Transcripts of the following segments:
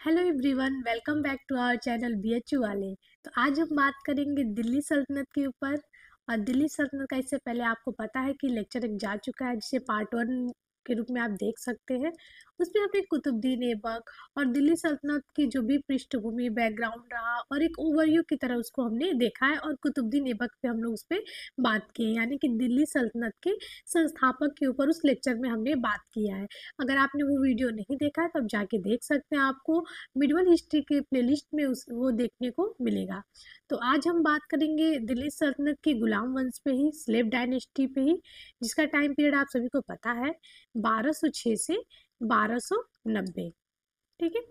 Hello everyone, welcome back to our channel BHU वाले। तो आज हम बात करेंगे दिल्ली सल्तनत के ऊपर। और दिल्ली सल्तनत का इससे पहले आपको पता है कि लेक्चर एक जा चुका है, जिसे पार्ट 1 के रूप में आप देख सकते हैं। उसमें हमने कुतुबुद्दीन ऐबक और दिल्ली सल्तनत की जो भी पृष्ठभूमि बैकग्राउंड रहा और एक ओवरव्यू की तरह उसको हमने देखा है, और कुतुबुद्दीन ऐबक पे हम लोग उस पर बात की है, यानी कि दिल्ली सल्तनत के संस्थापक के ऊपर उस लेक्चर में हमने बात किया है। अगर आपने वो वीडियो नहीं देखा है तो आप जाके देख सकते हैं, आपको मिडिवल हिस्ट्री के प्लेलिस्ट में उस वो देखने को मिलेगा। तो आज हम बात करेंगे दिल्ली सल्तनत के गुलाम वंश पे ही, स्लेव डायनेस्टी पे ही, जिसका टाइम पीरियड आप सभी को पता है 1206 से 1290। ठीक है।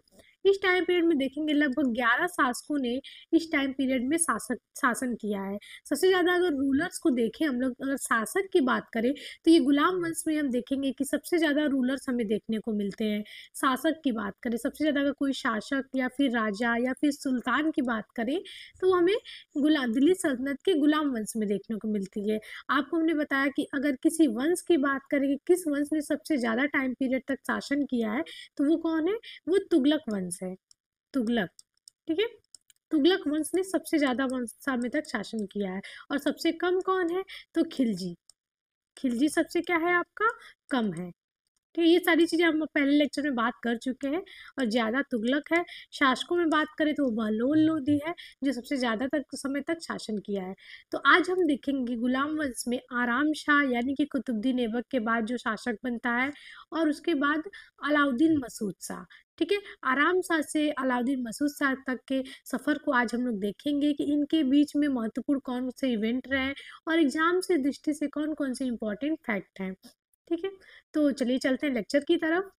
इस टाइम पीरियड में देखेंगे लगभग 11 शासकों ने इस टाइम पीरियड में शासन किया है। सबसे ज़्यादा अगर रूलर्स को देखें हम लोग, अगर शासक की बात करें तो ये गुलाम वंश में हम देखेंगे कि सबसे ज़्यादा रूलर्स हमें देखने को मिलते हैं। शासक की बात करें, सबसे ज़्यादा अगर कोई शासक या फिर राजा या फिर सुल्तान की बात करें तो हमें दिल्ली सल्तनत के गुलाम वंश में देखने को मिलती है। आपको हमने बताया कि अगर किसी वंश की बात करें कि किस वंश ने सबसे ज़्यादा टाइम पीरियड तक शासन किया है, तो वो कौन है? वो तुगलक वंश है। तुगलक। ठीक है। तुगलक वंश ने सबसे ज्यादा वंश समय तक शासन किया है। और सबसे कम कौन है? तो खिलजी। खिलजी सबसे क्या है आपका? कम है। ठीक है। ये सारी चीज़ें हम पहले लेक्चर में बात कर चुके हैं। और ज़्यादा तुगलक है। शासकों में बात करें तो वो बहलोल लोदी है, जो सबसे ज़्यादा तक समय तक शासन किया है। तो आज हम देखेंगे गुलाम वंश में आराम शाह यानी कि कुतुबुद्दीन ऐबक के बाद जो शासक बनता है, और उसके बाद अलाउद्दीन मसूद शाह। ठीक है। आराम शाह से अलाउद्दीन मसूद शाह तक के सफ़र को आज हम लोग देखेंगे कि इनके बीच में महत्वपूर्ण कौन से इवेंट रहे हैं, और एग्जाम से दृष्टि से कौन कौन से इंपॉर्टेंट फैक्ट हैं। ठीक है। तो चलिए चलते हैं लेक्चर की तरफ।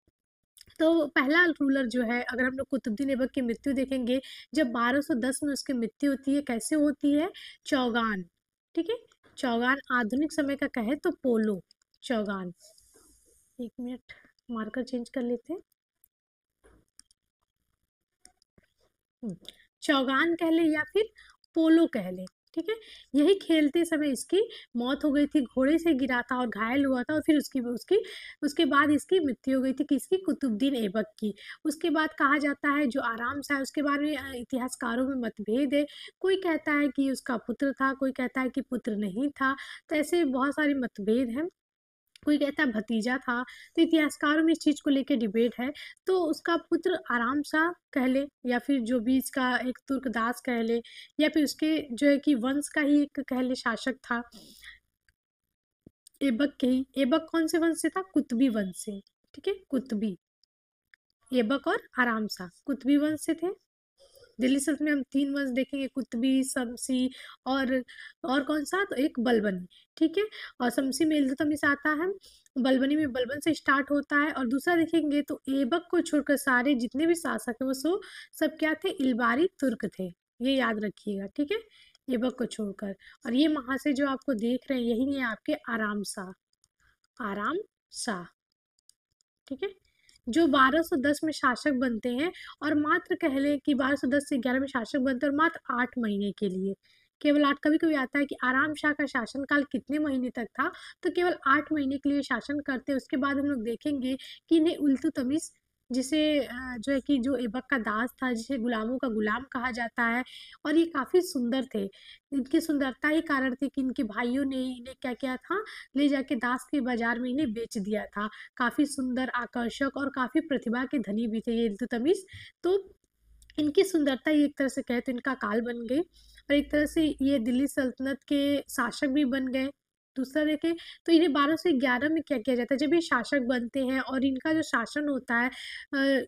तो पहला रूलर जो है, अगर हम लोग कुतुबुद्दीन ऐबक की मृत्यु देखेंगे, जब 1210 में उसकी मृत्यु होती है, कैसे होती है? चौगान। ठीक है। चौगान आधुनिक समय का कहे तो पोलो। चौगान। एक मिनट, मार्कर चेंज कर लेते हैं। चौगान कह ले या फिर पोलो कह ले। ठीक है। यही खेलते समय इसकी मौत हो गई थी, घोड़े से गिरा था और घायल हुआ था, और फिर उसकी उसकी उसके बाद इसकी मृत्यु हो गई थी, किसकी? कुतुबुद्दीन ऐबक की। उसके बाद कहा जाता है जो आराम शाह, उसके बारे में इतिहासकारों में मतभेद है। कोई कहता है कि उसका पुत्र था, कोई कहता है कि पुत्र नहीं था। तो ऐसे बहुत सारे मतभेद हैं। कोई कहता है भतीजा था। तो इतिहासकारों में इस चीज़ को लेके डिबेट है। तो उसका पुत्र आराम शाह कह ले, या फिर जो भी इसका एक तुर्कदास कह ले, या फिर उसके जो है कि वंश का ही एक कह ले शासक था, ऐबक के ही। ऐबक कौन से वंश से था? कुतबी वंश से। ठीक है। कुतबी। ऐबक और आराम शाह कुतबी वंश से थे। दिल्ली सल्तनत में हम 3 वंश देखेंगे, कुतबी, शमसी और कौन सा? तो एक बलबनी। ठीक है। और शमसी में इल्तुतमिश आता है, बलबनी में बलबन से स्टार्ट होता है। और दूसरा देखेंगे तो ऐबक को छोड़कर सारे जितने भी शासक हैं वो सब क्या थे? इलबारी तुर्क थे। ये याद रखिएगा। ठीक है। ऐबक को छोड़कर। और ये महाशय जो आपको देख रहे हैं, यही है आपके आराम शाह। आराम शाह। ठीक है। जो 1210 में शासक बनते हैं, और मात्र कह लें कि 1210 से 11 में शासक बनते हैं, और मात्र 8 महीने के लिए। केवल 8। कभी कभी आता है कि आराम शाह का शासनकाल कितने महीने तक था, तो केवल 8 महीने के लिए शासन करते हैं। उसके बाद हम लोग देखेंगे कि इन्हें इल्तुतमिश, जिसे जो है कि जो ऐबक का दास था, जिसे गुलामों का गुलाम कहा जाता है, और ये काफ़ी सुंदर थे। इनकी सुंदरता ही कारण थी कि इनके भाइयों ने इन्हें क्या किया था? ले जाके दास के बाजार में इन्हें बेच दिया था। काफ़ी सुंदर, आकर्षक और काफ़ी प्रतिभा के धनी भी थे ये इल्तुतमिश। तो इनकी सुंदरता ही एक तरह से कहे तो इनका काल बन गई, और एक तरह से ये दिल्ली सल्तनत के शासक भी बन गए। दूसरा देखें तो इन्हें 1211 में क्या किया जाता है, जब ये शासक बनते हैं और इनका जो शासन होता है,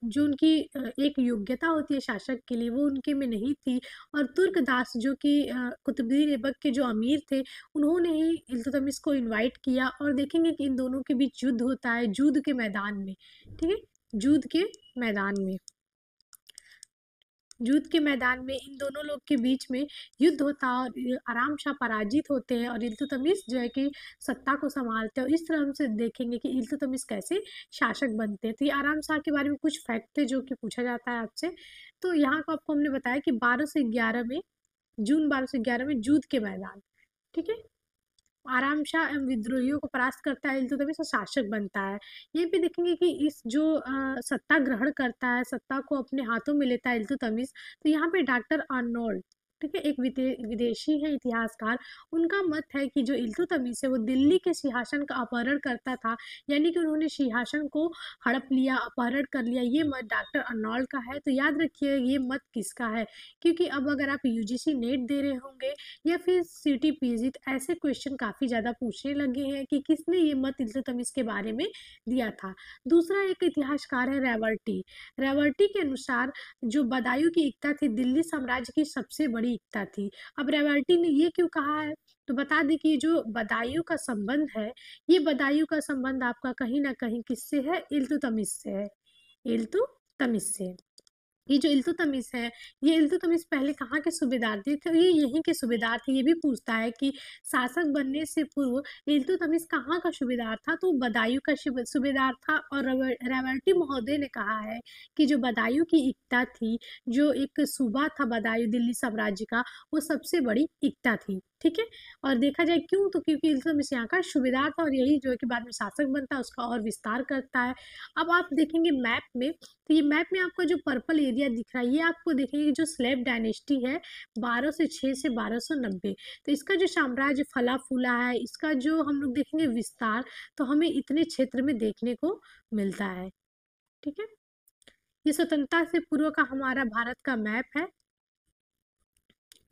जो उनकी एक योग्यता होती है शासक के लिए, वो उनके में नहीं थी। और तुर्कदास जो कि कुतुबुद्दीन ऐबक के जो अमीर थे, उन्होंने ही इल्तुतमिश को इनवाइट किया। और देखेंगे कि इन दोनों के बीच युद्ध होता है, जूद के मैदान में। ठीक है। जूद के मैदान में। युद्ध के मैदान में इन दोनों लोग के बीच में युद्ध होता है, और आराम शाह पराजित होते हैं, और इल्तुतमिश जो है कि सत्ता को संभालते हैं। और इस तरह हम से देखेंगे कि इल्तुतमिश कैसे शासक बनते हैं। तो ये आराम शाह के बारे में कुछ फैक्ट थे जो कि पूछा जाता है आपसे। तो यहाँ को आपको हमने बताया कि 1211 में, जून 1211 में जूद के मैदान। ठीक है। आराम शाह एवं विद्रोहियों को परास्त करता है इल्तुतमिश और शासक बनता है। ये भी देखेंगे कि इस जो सत्ता ग्रहण करता है, सत्ता को अपने हाथों में लेता है इल्तुतमिश, तो यहाँ पे डॉक्टर अर्नोल्ड, ठीक है, एक विदेशी है इतिहासकार, उनका मत है कि जो इल्तुतमिश है वो दिल्ली के सिंहासन का अपहरण करता था, यानी कि उन्होंने सिंहासन को हड़प लिया, अपहरण कर लिया। ये मत डॉक्टर अर्नोल्ड का है। तो याद रखिए ये मत किसका है, क्योंकि अब अगर आप यूजीसी नेट दे रहे होंगे या फिर सिटी पीजी, तो ऐसे क्वेश्चन काफ़ी ज़्यादा पूछने लगे हैं कि किसने ये मत इल्तुतमिश के बारे में दिया था। दूसरा एक इतिहासकार है रेवर्टी। रेवर्टी के अनुसार जो बदायूं की एकता थी दिल्ली साम्राज्य की सबसे बड़ी एकता थी। अब रेवर्टी ने ये क्यों कहा है, तो बता दें कि ये जो बदायूं का संबंध है, ये बदायूं का संबंध आपका कहीं ना कहीं किससे है, इल्तुतमिश से है, इल्तुतमिश से। ये जो इल्तुतमिश है, ये इल्तुतमिश पहले कहाँ के सूबेदार थे, तो ये यहीं के सूबेदार थे। ये भी पूछता है कि शासक बनने से पूर्व इल्तुतमिश कहाँ का सूबेदार था, तो बदायूं का सूबेदार था। और रेवर्टी महोदय ने कहा है कि जो बदायूं की एकता थी, जो एक सूबा था बदायूं दिल्ली साम्राज्य का, वो सबसे बड़ी एकता थी, ठीक है। और देखा जाए क्यों, तो क्योंकि इल्तुतमिश यहाँ का सूबेदार था और यही जो है कि बाद में शासक बनता है, उसका और विस्तार करता है। अब आप देखेंगे मैप में, तो ये मैप में आपका जो पर्पल एरिया दिख रहा है, ये आपको देखेंगे जो स्लेव डायनेस्टी है 1206 से 1290, तो इसका जो साम्राज्य फला फूला है, इसका जो हम लोग देखेंगे विस्तार, तो हमें इतने क्षेत्र में देखने को मिलता है, ठीक है। ये स्वतंत्रता से पूर्व का हमारा भारत का मैप है।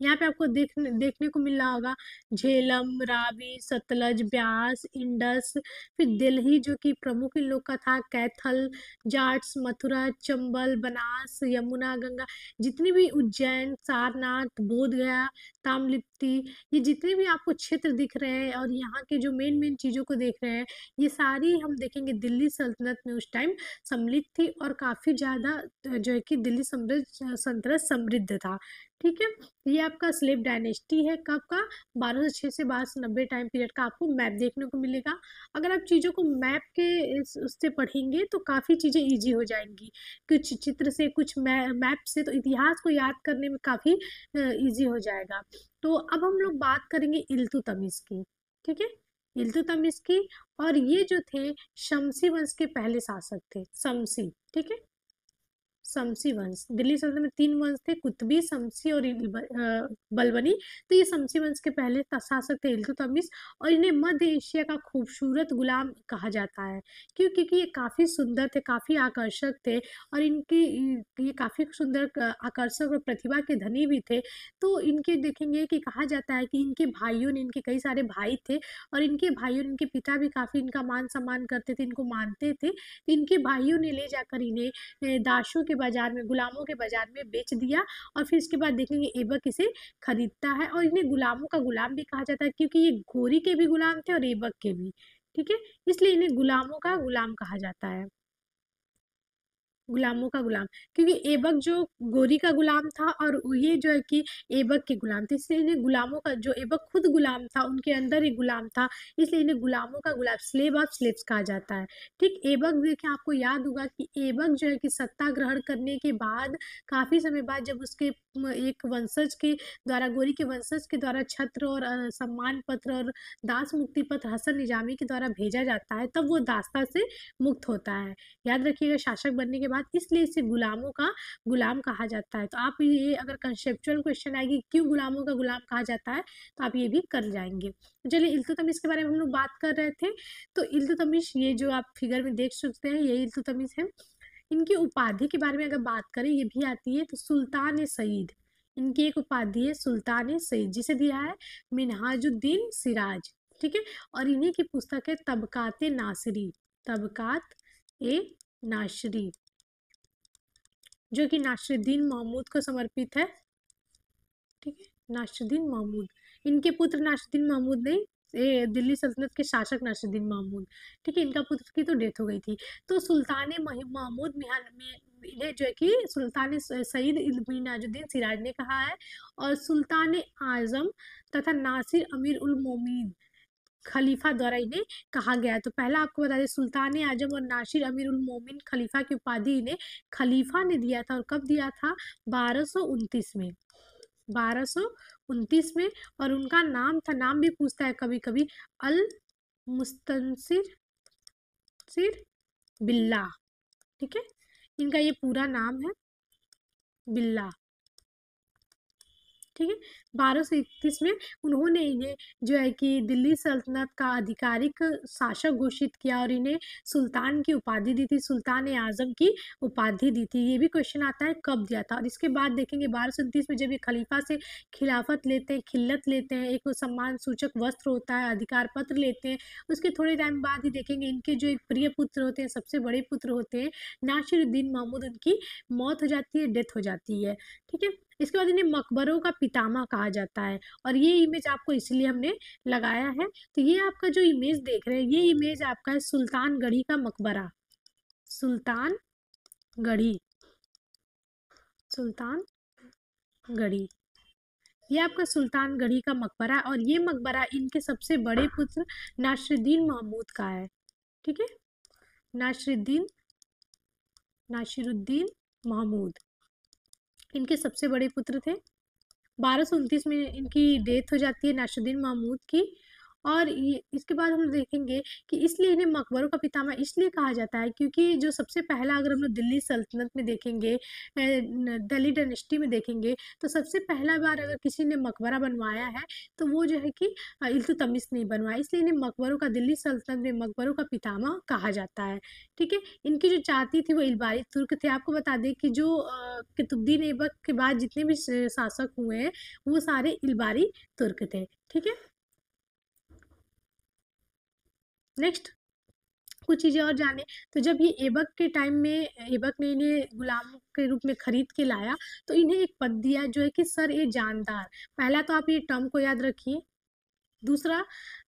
यहाँ पे आपको देखने को मिल रहा होगा झेलम, रावी, सतलज, ब्यास, इंडस, फिर दिल्ली जो कि प्रमुख इन लोग का था, कैथल, जाट्स, मथुरा, चंबल, बनास, यमुना, गंगा, जितनी भी उज्जैन, सारनाथ, बोध गया, ताम्रलिप्ति, ये जितने भी आपको क्षेत्र दिख रहे हैं और यहाँ के जो मेन मेन चीज़ों को देख रहे हैं, ये सारी हम देखेंगे दिल्ली सल्तनत में उस टाइम सम्मिलित थी और काफ़ी ज़्यादा जो है कि दिल्ली सल्तनत समृद्ध था, ठीक है। ये आपका स्लेव डायनेस्टी है, कब का, 1206 से 1290 टाइम पीरियड का आपको मैप देखने को मिलेगा। अगर आप चीज़ों को मैप के उससे पढ़ेंगे तो काफ़ी चीज़ें इजी हो जाएंगी, कुछ चित्र से, कुछ मैप से, तो इतिहास को याद करने में काफ़ी इजी हो जाएगा। तो अब हम लोग बात करेंगे इल्तुतमिश की, ठीक है, इल्तुतमिश की। और ये जो थे शमसी वंश के पहले शासक थे, शमसी, ठीक है, शमसी वंश। दिल्ली सल्तनत में 3 वंश थे, कुतुबी, शमसी और बलबनी। तो ये शमसी वंश के पहले शासक थे इल्तुतमिश, और इन्हें मध्य एशिया का खूबसूरत गुलाम कहा जाता है। क्यों, क्योंकि ये काफ़ी सुंदर थे, काफ़ी आकर्षक थे, और इनकी ये काफ़ी सुंदर, आकर्षक और प्रतिभा के धनी भी थे। तो इनके देखेंगे कि कहा जाता है कि इनके भाइयों ने, इनके कई सारे भाई थे, और इनके भाइयों ने, इनके पिता भी काफ़ी इनका मान सम्मान करते थे, इनको मानते थे। इनके भाइयों ने ले जाकर इन्हें दाशों के बाजार में, गुलामों के बाजार में बेच दिया, और फिर इसके बाद देखेंगे ऐबक इसे खरीदता है। और इन्हें गुलामों का गुलाम भी कहा जाता है, क्योंकि ये गोरी के भी गुलाम थे और ऐबक के भी, ठीक है, इसलिए इन्हें गुलामों का गुलाम कहा जाता है, गुलामों का गुलाम। क्योंकि ऐबक जो गोरी का गुलाम था और ये जो है कि ऐबक के गुलाम थे, इसलिए इन्हें गुलामों का, जो ऐबक खुद गुलाम था, उनके अंदर एक गुलाम था, इसलिए इन्हें गुलामों का गुलाम, स्लेव ऑफ स्लेव्स कहा जाता है, ठीक। ऐबक देखिए, आपको याद होगा कि ऐबक जो है कि सत्ता ग्रहण करने के बाद काफ़ी समय बाद जब उसके एक वंशज के द्वारा, गोरी के वंशज के द्वारा छत्र और सम्मान पत्र और दास मुक्ति पत्र हसन निजामी के द्वारा भेजा जाता है, तब वो दास्ता से मुक्त होता है। याद रखिएगा, शासक बनने के बाद, इसलिए इसे गुलामों का गुलाम कहा जाता है। तो आप ये अगर कंसेप्चुअल क्वेश्चन आएगी क्यों गुलामों का गुलाम कहा जाता है, तो आप ये भी कर जाएंगे। चलिए, इल्तुतमिश के बारे में हम लोग बात कर रहे थे। तो इल्तुतमिश, ये जो आप फिगर में देख सकते हैं, ये इल्तुतमिश है। इनकी उपाधि के बारे में अगर बात करें, ये भी आती है, तो सुल्तान ए सईद, इनकी एक उपाधि है सुल्तान ए सईद, जिसे दिया है मिनहाजुद्दीन सिराज, ठीक है। और इन्हीं की पुस्तक है तबकात ए नासिरी, तबकात ए नासिरी, जो कि नासिरुद्दीन महमूद को समर्पित है, ठीक है, नासिरुद्दीन महमूद। इनके पुत्र नासिरुद्दीन महमूद नहीं, ये दिल्ली सल्तनत के शासक नासिरुद्दीन महमूद, ठीक है, इनका पुत्र की तो डेथ हो गई थी। तो सुल्तान महमूद इन्हें जो है कि सुल्तान सईद मिनहाजुद्दीन सिराज ने कहा है, और सुल्तान आजम तथा नासिर अमीर उल मोमिन खलीफा द्वारा इन्हें कहा गया है। तो पहला आपको बता दें, सुल्तान आजम और नासिर अमीर उल मोमिन खलीफा की उपाधि इन्हें खलीफा ने दिया था, और कब दिया था, 1229 में, 1229 1929 में, और उनका नाम था, नाम भी पूछता है कभी कभी, अल मुस्तनसिर बिल्ला। ठीक है, इनका ये पूरा नाम है बिल्ला। ठीक है, 1231 में उन्होंने इन्हें जो है कि दिल्ली सल्तनत का आधिकारिक शासक घोषित किया और इन्हें सुल्तान की उपाधि दी थी, सुल्तान ए आजम की उपाधि दी थी। ये भी क्वेश्चन आता है कब दिया था। और इसके बाद देखेंगे 1229 में जब ये खलीफा से खिलाफत लेते हैं, खिल्लत लेते हैं, एक सम्मान सूचक वस्त्र होता है, अधिकार पत्र लेते हैं, उसके थोड़े टाइम बाद ही देखेंगे इनके जो एक प्रिय पुत्र होते हैं, सबसे बड़े पुत्र होते हैं नासिरुद्दीन महमूद, उनकी मौत हो जाती है, डेथ हो जाती है। ठीक है, इसके बाद इन्हें मकबरों का पितामह कहा जाता है, और ये इमेज आपको इसलिए हमने लगाया है। तो ये आपका जो इमेज देख रहे हैं, ये इमेज आपका है सुल्तानगढ़ी का मकबरा, सुल्तानगढ़ी, सुल्तानगढ़ी, ये आपका सुल्तानगढ़ी का मकबरा है, और ये मकबरा इनके सबसे बड़े पुत्र नासिरुद्दीन महमूद का है। ठीक है, नासिरुद्दीन महमूद इनके सबसे बड़े पुत्र थे। 1229 में इनकी डेथ हो जाती है नासिरुद्दीन महमूद की। और ये इसके बाद हम देखेंगे कि इसलिए इन्हें मकबरों का पितामह इसलिए कहा जाता है क्योंकि जो सबसे पहला, अगर हम लोग दिल्ली सल्तनत में देखेंगे, दिल्ली डायनेस्टी में देखेंगे, तो सबसे पहला बार अगर किसी ने मकबरा बनवाया है तो वो जो है कि इल्तुतमिश ने बनवाया, इसलिए इन्हें मकबरों का, दिल्ली सल्तनत में मकबरों का पितामह कहा जाता है। ठीक है, इनकी जो जाति थी वो इलबारी तुर्क थे। आपको बता दें कि जो कुतुबुद्दीन ऐबक के बाद जितने भी शासक हुए हैं वो सारे इलबारी तुर्क थे। ठीक है, नेक्स्ट कुछ चीज़ें और जाने। तो जब ये ऐबक के टाइम में ऐबक ने इन्हें गुलाम के रूप में खरीद के लाया, तो इन्हें एक पद दिया जो है कि सर ए जानदार। पहला तो आप ये टर्म को याद रखिए। दूसरा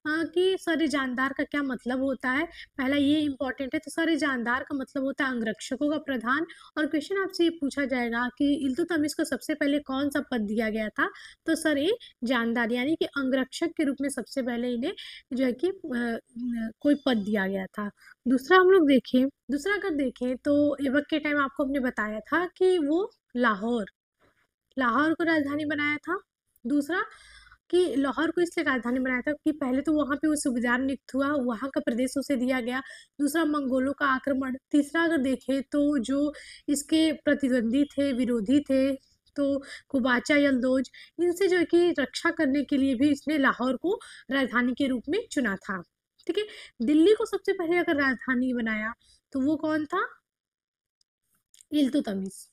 कि सर जानदार का क्या मतलब होता है, पहला ये इंपॉर्टेंट है। तो सर जानदार का मतलब होता है अंगरक्षकों का प्रधान। और क्वेश्चन आपसे ये पूछा जाएगा कि इल्तुतमिश को सबसे पहले कौन सा पद दिया गया था, तो सर जानदार, यानी कि अंगरक्षक के रूप में सबसे पहले इन्हें जो है कि कोई पद दिया गया था। दूसरा हम लोग देखें, दूसरा अगर देखें तो ऐबक के टाइम आपको हमने बताया था कि वो लाहौर को राजधानी बनाया था। दूसरा कि लाहौर को इसलिए राजधानी बनाया था कि पहले तो वहाँ पे वो सूबेदार नियुक्त हुआ, वहाँ का प्रदेश उसे दिया गया। दूसरा मंगोलों का आक्रमण। तीसरा अगर देखें तो जो इसके प्रतिद्वंदी थे, विरोधी थे, तो कुबाचा यल्दौज, इनसे जो है कि रक्षा करने के लिए भी इसने लाहौर को राजधानी के रूप में चुना था। ठीक है, दिल्ली को सबसे पहले अगर राजधानी बनाया तो वो कौन था, इल्तुतमिश।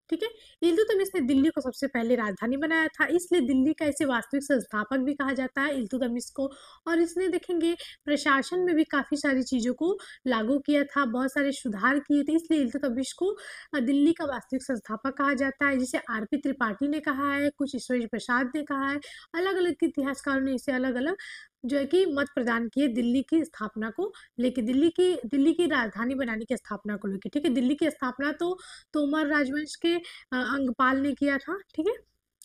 ठीक है, इल्तुतमिश ने दिल्ली को सबसे पहले राजधानी बनाया था, इसलिए दिल्ली का इसे वास्तविक संस्थापक भी कहा जाता है इल्तुतमिश को। और इसने देखेंगे प्रशासन में भी काफ़ी सारी चीज़ों को लागू किया था, बहुत सारे सुधार किए थे, इसलिए इल्तुतमिश को दिल्ली का वास्तविक संस्थापक कहा जाता है, जिसे आरपी त्रिपाठी ने कहा है, कुछ ईश्वरी प्रसाद ने कहा है, अलग अलग इतिहासकारों ने इसे अलग अलग जो है कि मत प्रदान किए दिल्ली की स्थापना को लेके, दिल्ली की राजधानी बनाने की स्थापना को लेके। ठीक है, दिल्ली की स्थापना तो तोमर राजवंश के अंगपाल ने किया था। ठीक है,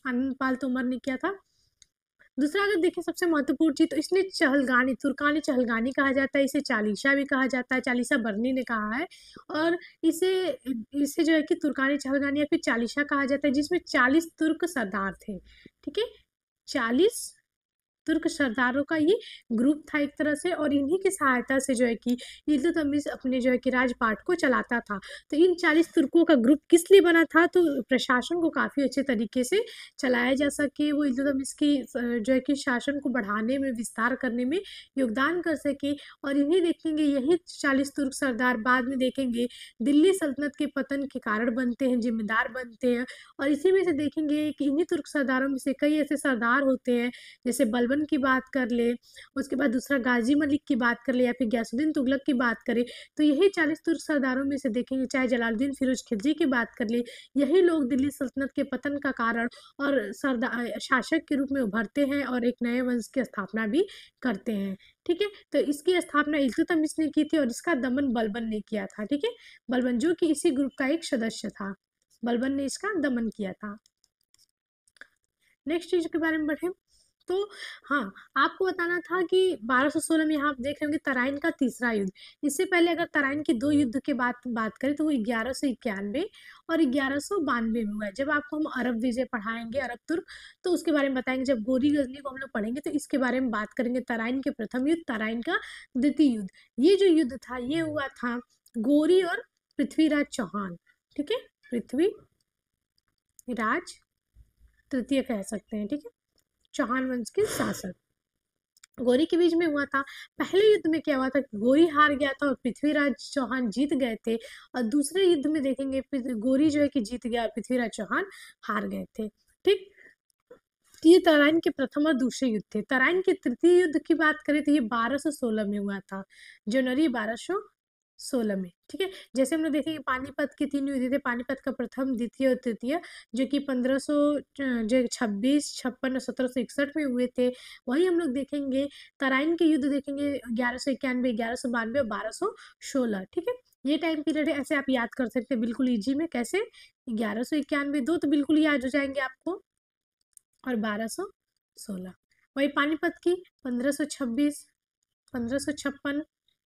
अंगपाल तोमर ने किया था। दूसरा अगर देखें सबसे महत्वपूर्ण चीज, तो इसने चहलगानी, तुर्कानी चहलगानी कहा जाता है, इसे चालीसा भी कहा जाता है, चालीसा बरनी ने कहा है। और इसे इसे जो है कि तुर्कानी चहलगानी या फिर चालीसा कहा जाता है, जिसमें 40 तुर्क सरदार थे। ठीक है, 40 तुर्क सरदारों का ये ग्रुप था एक तरह से, और इन्हीं की सहायता से जो है कि इल्तुतमिश अपने जो है कि राजपाट को चलाता था। तो इन 40 तुर्कों का ग्रुप किस लिए बना था, तो प्रशासन को काफ़ी अच्छे तरीके से चलाया जा सके, वो इल्तुतमिश की जो है कि शासन को बढ़ाने में, विस्तार करने में योगदान कर सके। और इन्हीं देखेंगे, यही 40 तुर्क सरदार बाद में देखेंगे दिल्ली सल्तनत के पतन के कारण बनते हैं, जिम्मेदार बनते हैं। और इसी में से देखेंगे कि इन्हीं तुर्क सरदारों में से कई ऐसे सरदार होते हैं, जैसे बलबन की बात कर ले, उसके बाद दूसरा गाजी मलिक की बात कर ले, या फिर गयासुद्दीन तुगलक की बात करें, तो यही 40 तुर्क सरदारों में से देखेंगे, चाहे जलालुद्दीन फिरोज खिलजी की बात कर ले, यही लोग दिल्ली सल्तनत के पतन का कारण और सरदार शासक के रूप में उभरते हैं और एक नए वंश की स्थापना भी करते हैं। ठीक है, तो इसकी स्थापना इल्तुतमिश ने की थी और इसका दमन बलबन ने किया था। ठीक है, बलबन जो कि इसी ग्रुप का एक सदस्य था, बलबन ने इसका दमन किया था। नेक्स्ट चीज के बारे में बढ़े, तो हाँ, आपको बताना था कि 1216 में यहाँ आप देख रहे होंगे तराइन का तीसरा युद्ध। इससे पहले अगर तराइन के 2 युद्ध की बात करें तो वो 1191 और 1192 में हुआ है। जब आपको हम अरब विजय पढ़ाएंगे, अरब तुर्क, तो उसके बारे में बताएंगे। जब गोरी गजनी को हम लोग पढ़ेंगे तो इसके बारे में बात करेंगे। तराइन के प्रथम युद्ध, तराइन का द्वितीय युद्ध। ये जो युद्ध था ये हुआ था गोरी और पृथ्वीराज चौहान, ठीक है, पृथ्वीराज तृतीय कह सकते हैं, ठीक है, चौहान वंश के शासक, गोरी के बीच में हुआ था। पहले युद्ध में क्या हुआ था, गोरी हार गया था और पृथ्वीराज चौहान जीत गए थे। और दूसरे युद्ध में देखेंगे गोरी जो है कि जीत गया, पृथ्वीराज चौहान हार गए थे, ठीक। तो ये तराइन के प्रथम और दूसरे युद्ध थे। तराइन के तृतीय युद्ध की बात करें तो ये 1216 में हुआ था, जनवरी 1216 में, ठीक है। जैसे हम लोग देखेंगे पानीपत के 3 युद्ध थे, पानीपत का प्रथम, द्वितीय और तृतीय, जो कि 1526, 56 और 1761 में हुए थे। वही हम लोग देखेंगे तराइन के युद्ध देखेंगे 1191, 1192 और 1216, ठीक है। ये टाइम पीरियड है, ऐसे आप याद कर सकते हैं बिल्कुल इजी में। कैसे, 1191 दो तो बिल्कुल याद हो जाएंगे आपको, और 1216। वही पानीपत की 1526, 1556,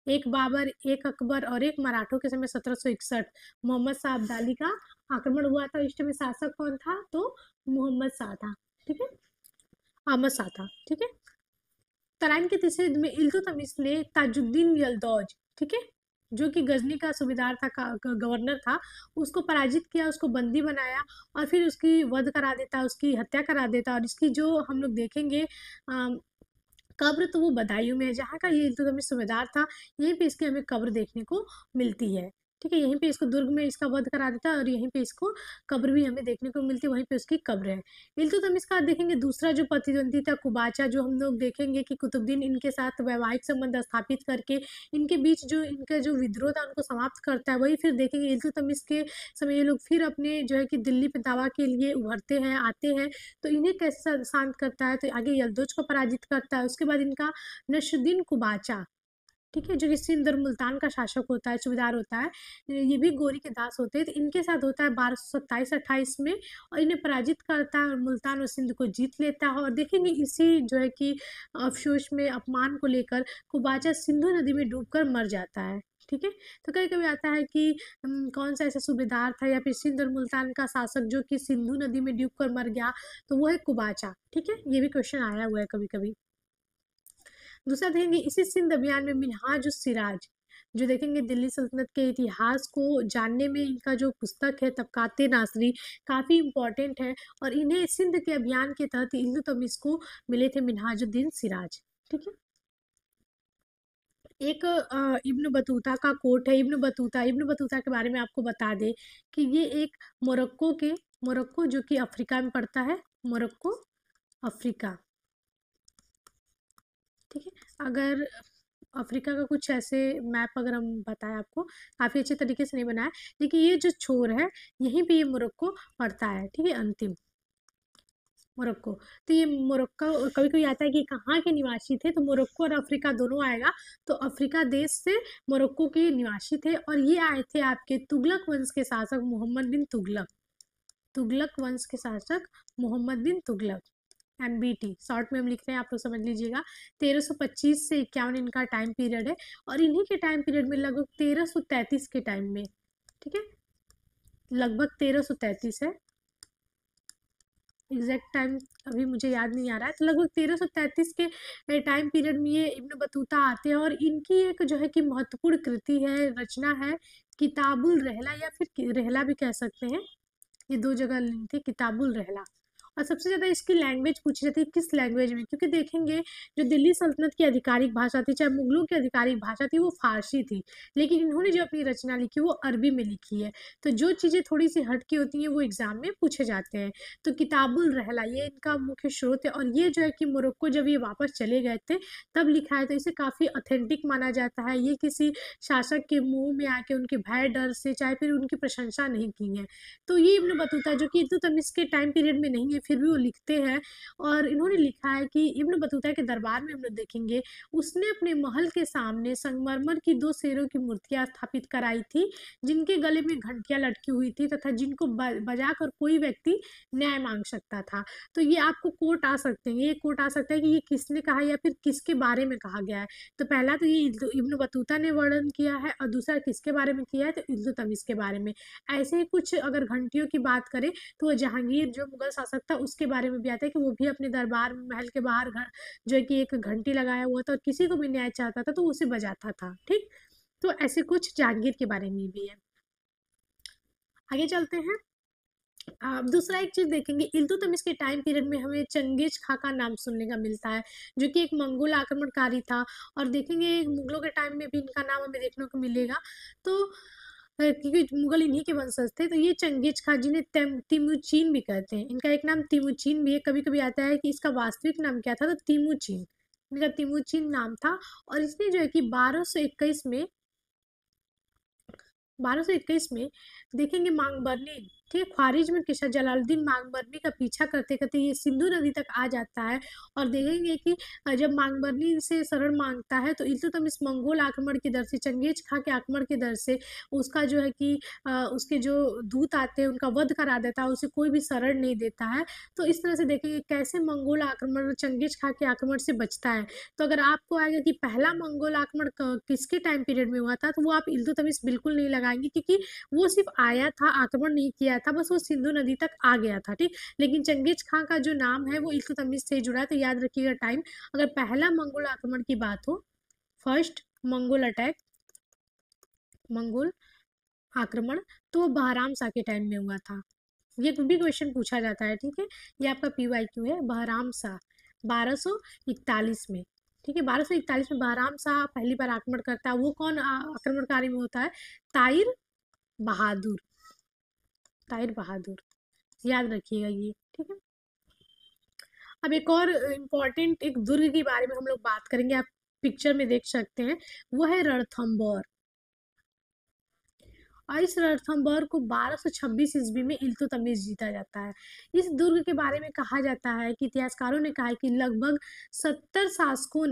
एक बाबर, एक अकबर और एक मराठों के समय 1761 मोहम्मद शाह अब्दाली का आक्रमण हुआ था। इस समय शासक कौन था, तो मोहम्मद शाह था, ठीक है, अहमद शाह था, ठीक है। तराइन के तीसरे युद्ध में इल्तुतमिश ने ताजुद्दीन यलदौज, ठीक है, जो कि गजनी का सूबेदार था, गवर्नर था, उसको पराजित किया, उसको बंदी बनाया और फिर उसकी वध करा देता, उसकी हत्या करा देता। और इसकी जो हम लोग देखेंगे कब्र, तो वो बदायूं में है, जहाँ का ये इल्तुतमिश सूबेदार था। यहीं पे इसकी हमें कब्र देखने को मिलती है, ठीक है। यहीं पे इसको दुर्ग में इसका वध करा देता है और यहीं पे इसको कब्र भी हमें देखने को मिलती है, वहीं पे उसकी कब्र है। इल्तुतमिश का देखेंगे दूसरा जो प्रतिद्वंदी था कुबाचा, जो हम लोग देखेंगे कि कुतुबुद्दीन इनके साथ वैवाहिक संबंध स्थापित करके इनके बीच जो इनका जो विद्रोह था उनको समाप्त करता है। वही फिर देखेंगे इल्तुतमिश के समय ये लोग फिर अपने जो है कि दिल्ली पे दावा के लिए उभरते हैं, आते हैं। तो इन्हें कैसे शांत करता है, तो आगे यलदौज को पराजित करता है। उसके बाद इनका नसरुद्दीन कुबाचा, ठीक है, जो कि सिंध और मुल्तान का शासक होता है, सूबेदार होता है, ये भी गोरी के दास होते हैं। तो इनके साथ होता है 1227-28 में और इन्हें पराजित करता है और मुल्तान और सिंध को जीत लेता है। और देखेंगे इसी जो है कि अफसोस में, अपमान को लेकर कुबाचा सिंधु नदी में डूबकर मर जाता है, ठीक है। तो कभी कभी आता है कि कौन सा ऐसा सूबेदार था या फिर सिंध और मुल्तान का शासक जो कि सिंधु नदी में डूबकर मर गया, तो वो है कुबाचा, ठीक है। ये भी क्वेश्चन आया हुआ है कभी कभी। दूसरा देखेंगे इसी सिंध अभियान में मिनहाज उस सिराज, जो देखेंगे दिल्ली सल्तनत के इतिहास को जानने में इनका जो पुस्तक है तबकाते नासरी काफ़ी इम्पोर्टेंट है। और इन्हें सिंध के अभियान के तहत इल्तुतमिश को मिले थे मिनहाजुद्दीन सिराज, ठीक है। एक इब्न बतूता का कोट है, इब्न बतूता के बारे में आपको बता दे कि ये एक मोरक्को जो कि अफ्रीका में पड़ता है, मोरक्को अफ्रीका, ठीक है। अगर अफ्रीका का कुछ ऐसे मैप अगर हम बताएं आपको, काफ़ी अच्छे तरीके से नहीं बनाया, लेकिन ये जो छोर है यहीं पे ये मोरक्को पड़ता है, ठीक है, अंतिम मोरक्को। तो ये मोरक्को कभी कभी आता है कि कहाँ के निवासी थे, तो मोरक्को और अफ्रीका दोनों आएगा। तो अफ्रीका देश से मोरक्को के निवासी थे और ये आए थे आपके तुगलक वंश के शासक मोहम्मद बिन तुगलक, तुगलक वंश के शासक मोहम्मद बिन तुगलक, MBT शॉर्ट में हम लिख रहे हैं, आप लोग समझ लीजिएगा। 1325 से 51 इनका टाइम पीरियड है और इन्हीं के टाइम पीरियड में लगभग 1333 के टाइम में, ठीक है, लगभग 1333 है, एग्जैक्ट टाइम अभी मुझे याद नहीं आ रहा है। तो लगभग 1333 के टाइम पीरियड में ये इब्न बतूता आते हैं और इनकी एक जो है कि महत्वपूर्ण कृति है, रचना है, किताबुल रहला, या फिर रहला भी कह सकते हैं। ये 2 जगह लिंक थी, किताबुल रहला। और सबसे ज़्यादा इसकी लैंग्वेज पूछी जाती है, किस लैंग्वेज में, क्योंकि देखेंगे जो दिल्ली सल्तनत की आधिकारिक भाषा थी, चाहे मुगलों की आधिकारिक भाषा थी, वो फारसी थी, लेकिन इन्होंने जो अपनी रचना लिखी वो अरबी में लिखी है। तो जो चीज़ें थोड़ी सी हटकी होती हैं वो एग्जाम में पूछे जाते हैं। तो किताबुल रहला ये इनका मुख्य स्रोत है और ये जो है कि मोरक्को जब ये वापस चले गए थे तब लिखा है, तो इसे काफ़ी ऑथेंटिक माना जाता है। ये किसी शासक के मुंह में आके उनके भय डर से चाहे फिर उनकी प्रशंसा नहीं की है। तो ये इब्न बतूता जो कि इल्तुतमिश के टाइम पीरियड में नहीं है, फिर भी वो लिखते हैं। और इन्होंने लिखा है कि इब्न बतूता के दरबार में हम लोग देखेंगे, उसने अपने महल के सामने संगमरमर की 2 शेरों की मूर्तियां स्थापित कराई थी, जिनके गले में घंटियां लटकी हुई थी तथा जिनको बजाकर कोई व्यक्ति न्याय मांग सकता था। तो ये आपको कोट आ सकते हैं, ये कोट आ सकता है कि ये किसने कहा या फिर किसके बारे में कहा गया है। तो पहला तो ये इब्न बतूता ने वर्णन किया है, और दूसरा किसके बारे में किया है, तो इल्तुतमिश के बारे में। ऐसे ही कुछ अगर घंटियों की बात करें तो वो जहांगीर जो मुगल शासक था उसके बारे में भी आता है कि वो भी अपने दरबार महल के बाहर जो है कि एक घंटी लगाया हुआ था, और किसी को भी न्याय चाहता था तो उसे बजाता था। ठीक, तो ऐसे कुछ जहांगीर के बारे में भी है। आगे चलते हैं। अब दूसरा एक चीज देखेंगे, इल्तुतमिश के टाइम पीरियड में हमें चंगेज खां का नाम सुनने का मिलता है, जो कि एक मंगोल आक्रमणकारी था। और देखेंगे मुगलों के टाइम में भी इनका नाम हमें देखने को मिलेगा। तो क्योंकि मुगल इन्हीं के वंशज थे, तो ये चंगेज खां जिन्हें तिमुचिन भी कहते हैं, इनका एक नाम तिमुचिन भी है। कभी कभी आता है कि इसका वास्तविक नाम क्या था, तो तिमुचिन, इनका तिमुचिन नाम था। और इसने जो है कि 1221 में देखेंगे मांगबरनी, ठीक है, ख्वारिज में किशा जलालुद्दीन मांगबरनी का पीछा करते करते ये सिंधु नदी तक आ जाता है। और देखेंगे कि जब मांगबरनी से शरण मांगता है तो इल्तुतमिश मंगोल आक्रमण के डर से, चंगेज खां के आक्रमण के डर से उसका जो है कि उसके जो दूत आते हैं उनका वध करा देता है, उसे कोई भी शरण नहीं देता है। तो इस तरह से देखेंगे कैसे मंगोल आक्रमण चंगेज खां के आक्रमण से बचता है। तो अगर आपको आएगा कि पहला मंगोल आक्रमण किसके टाइम पीरियड में हुआ था, तो वो आप इल्तुतमिश बिल्कुल नहीं लगाएंगे, क्योंकि वो सिर्फ आया था, आक्रमण नहीं किया था, बस वो सिंधु नदी तक आ गया था। ठीक, लेकिन चंगेज खां का जो नाम है वो इल्तुतमिश से जुड़ा है, तो याद रखिएगा टाइम। अगर पहला मंगोल आक्रमण की बात हो, फर्स्ट मंगोल अटैक, मंगोल आक्रमण, तो वो बहराम शाह के टाइम में हुआ था। ये भी क्वेश्चन पूछा जाता है। ठीक है, ये आपका PYQ है। बहराम शाह 1241 में, ठीक है, 1241 में बहराम शाह पहली बार आक्रमण करता है। वो कौन आक्रमणकारी में होता है, ताहिर बहादुर, ताहिर बहादुर, याद रखिएगा ये। ठीक है, अब एक और इम्पोर्टेंट एक दुर्ग के बारे में हम लोग बात करेंगे, आप पिक्चर में देख सकते हैं, वो है रणथंबोर। और इस रणथंबोर को 1226 ईस्वी में इल्तुतमिश जीता जाता है। इस दुर्ग के बारे में कहा जाता है कि इतिहासकारों ने कहा है कि लगभग 70 शासकों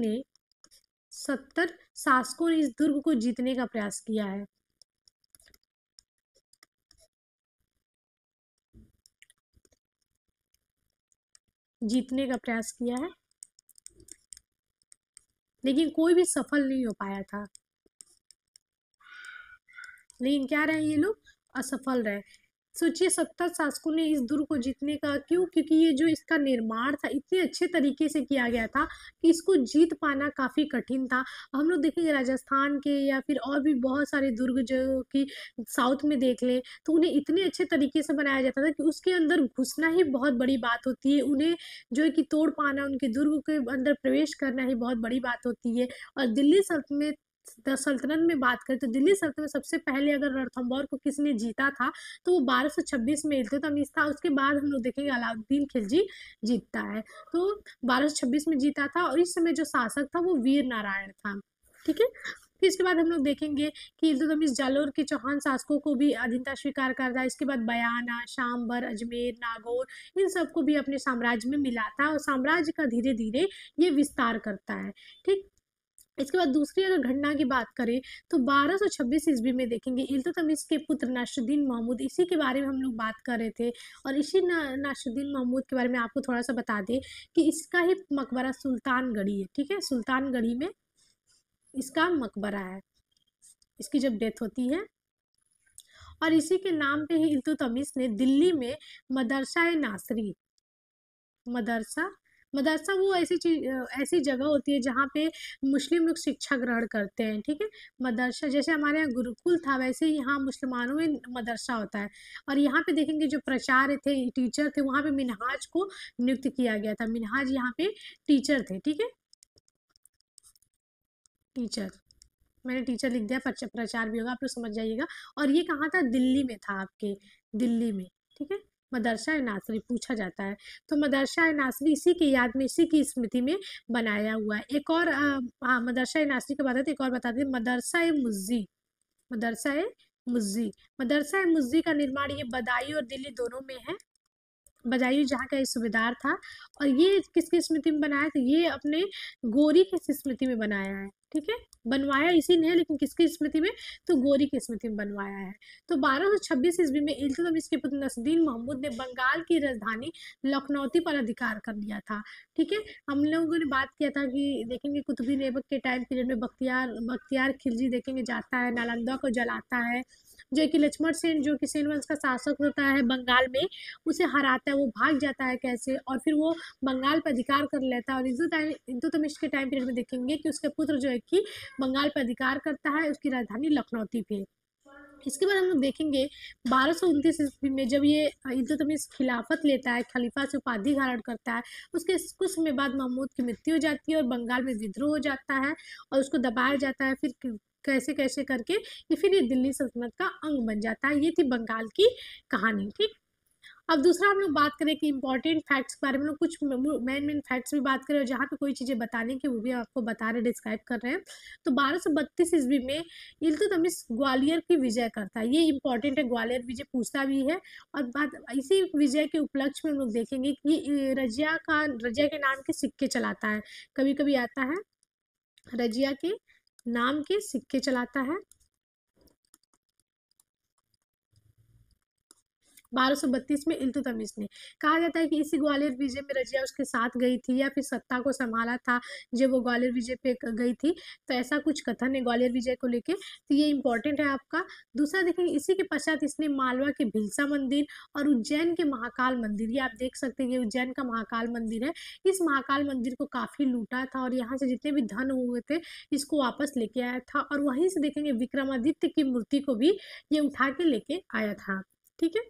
ने इस दुर्ग को जीतने का प्रयास किया है। जीतने का प्रयास किया है, लेकिन कोई भी सफल नहीं हो पाया था। लेकिन क्या रहे ये लोग, असफल रहे। सोचिए 70 शासकों ने इस दुर्ग को जीतने का, क्यों, क्योंकि ये जो इसका निर्माण था इतने अच्छे तरीके से किया गया था कि इसको जीत पाना काफी कठिन था। हम लोग देखेंगे राजस्थान के या फिर और भी बहुत सारे दुर्ग जो कि साउथ में देख लें, तो उन्हें इतने अच्छे तरीके से बनाया जाता था कि उसके अंदर घुसना ही बहुत बड़ी बात होती है। उन्हें जो है कि तोड़ पाना, उनके दुर्ग के अंदर प्रवेश करना ही बहुत बड़ी बात होती है। और दिल्ली सल्तनत में बात करें तो दिल्ली सल्तनत में सबसे पहले अगर रणथंबोर को किसने जीता था, तो वो 1226 में इल्तुतमिश था। उसके बाद हम लोग देखेंगे अलाउद्दीन खिलजी जीतता है, तो 1226 में जीता था। और इस समय जो शासक था वो वीर नारायण था। ठीक है, फिर इसके बाद हम लोग देखेंगे कि इल्तुतमिश जालोर के चौहान शासकों को भी अधीनता स्वीकार करता है। इसके बाद बयाना, शामबर, अजमेर, नागौर, इन सबको भी अपने साम्राज्य में मिलाता है और साम्राज्य का धीरे धीरे ये विस्तार करता है। ठीक, इसके बाद दूसरी अगर घटना की बात करें तो 1226 ईस्वी में देखेंगे इल्तुतमिश के पुत्र नासिरुद्दीन महमूद, इसी के बारे में हम लोग बात कर रहे थे। और इसी नासिरुद्दीन महमूद के बारे में आपको थोड़ा सा बता दें कि इसका ही मकबरा सुल्तानगढ़ी है। ठीक है, सुल्तानगढ़ी में इसका मकबरा है, इसकी जब डेथ होती है। और इसी के नाम पे ही इल्तुतमिश ने दिल्ली में मदरसा ए नासरी, मदरसा वो ऐसी चीज, ऐसी जगह होती है जहाँ पे मुस्लिम लोग शिक्षा ग्रहण करते हैं। ठीक है, मदरसा जैसे हमारे यहाँ गुरुकुल था, वैसे ही यहाँ मुसलमानों में मदरसा होता है। और यहाँ पे देखेंगे जो प्राचार्य थे, टीचर थे, वहाँ पे मिनहाज को नियुक्त किया गया था। मिनहाज यहाँ पे टीचर थे। ठीक है, टीचर, मैंने टीचर लिख दिया, प्रचार भी होगा, आप लोग समझ जाइएगा। और ये कहाँ था, दिल्ली में था, आपके दिल्ली में। ठीक है, मदरसा ए नासरी पूछा जाता है, तो मदरसा ए नासरी इसी की याद में, इसी की स्मृति में बनाया हुआ है। एक और हाँ, मदरसा ए नासरी के बाद है तो एक और बता दें, मदरसा ए मुज्जी, मदरसा ए मुज्जी, मदरसा ए मुज्जी का निर्माण ये बदायूं और दिल्ली दोनों में है। बदायूं जहाँ का ये सूबेदार था। और ये किसकी स्मृति में बनाया, तो ये अपने गोरी की स्मृति में बनाया है। ठीक है, बनवाया इसी ने है, लेकिन किसकी स्मृति में, तो गोरी की स्मृति में बनवाया है। तो 1226 ईस्वी में इल्तुतमिश के पुत्र नसरुद्दीन महमूद ने बंगाल की राजधानी लखनौती पर अधिकार कर लिया था। ठीक है, हम लोगों ने बात किया था कि देखेंगे कुतुबुद्दीन ऐबक के टाइम पीरियड में बख्तियार बख्तियार खिलजी देखेंगे जाता है, नालंदा को जलाता है, जो कि लक्ष्मण सेन जो कि सेन वंश का शासक होता है बंगाल में, उसे हराता है, वो भाग जाता है कैसे, और फिर वो बंगाल पर अधिकार कर लेता है। और इल्तुतमिश के टाइम पीरियड में देखेंगे कि उसके पुत्र जो है कि बंगाल पर अधिकार करता है, उसकी राजधानी लखनौती पे। इसके बाद हम लोग देखेंगे 1229 ईस्वी में जब ये इल्तुतमिश खिलाफत लेता है, खलीफा से उपाधि धारण करता है, उसके कुछ समय बाद महमूद की मृत्यु हो जाती है और बंगाल में विद्रोह हो जाता है और उसको दबाया जाता है। फिर कैसे कैसे करके ये फिर ये दिल्ली सल्तनत का अंग बन जाता है। ये थी बंगाल की कहानी। ठीक, अब दूसरा हम लोग बात करें कि इंपॉर्टेंट फैक्ट्स के बारे में, कुछ मेन फैक्ट्स भी बात करें और जहाँ पे कोई चीज़ें बताने की वो भी आपको बता रहे, डिस्क्राइब कर रहे हैं। तो 1232 ईस्वी में इल्तुतमिश ग्वालियर की विजय करता है। ये इंपॉर्टेंट है, ग्वालियर विजय पूछता भी है। और बात इसी विजय के उपलक्ष्य में हम लोग देखेंगे कि रजिया के नाम के सिक्के चलाता है, कभी कभी आता है, रजिया के नाम के सिक्के चलाता है। 1232 में इल्तुतमिश ने, कहा जाता है कि इसी ग्वालियर विजय में रजिया उसके साथ गई थी या फिर सत्ता को संभाला था जब वो ग्वालियर विजय पे गई थी। तो ऐसा कुछ कथन है ग्वालियर विजय को लेके, तो ये इंपॉर्टेंट है आपका। दूसरा देखेंगे इसी के पश्चात इसने मालवा के भिलसा मंदिर और उज्जैन के महाकाल मंदिर, ये आप देख सकते हैं ये उज्जैन का महाकाल मंदिर है, इस महाकाल मंदिर को काफी लूटा था और यहाँ से जितने भी धन हुए थे इसको वापस लेके आया था। और वहीं से देखेंगे विक्रमादित्य की मूर्ति को भी ये उठा के लेके आया था। ठीक है,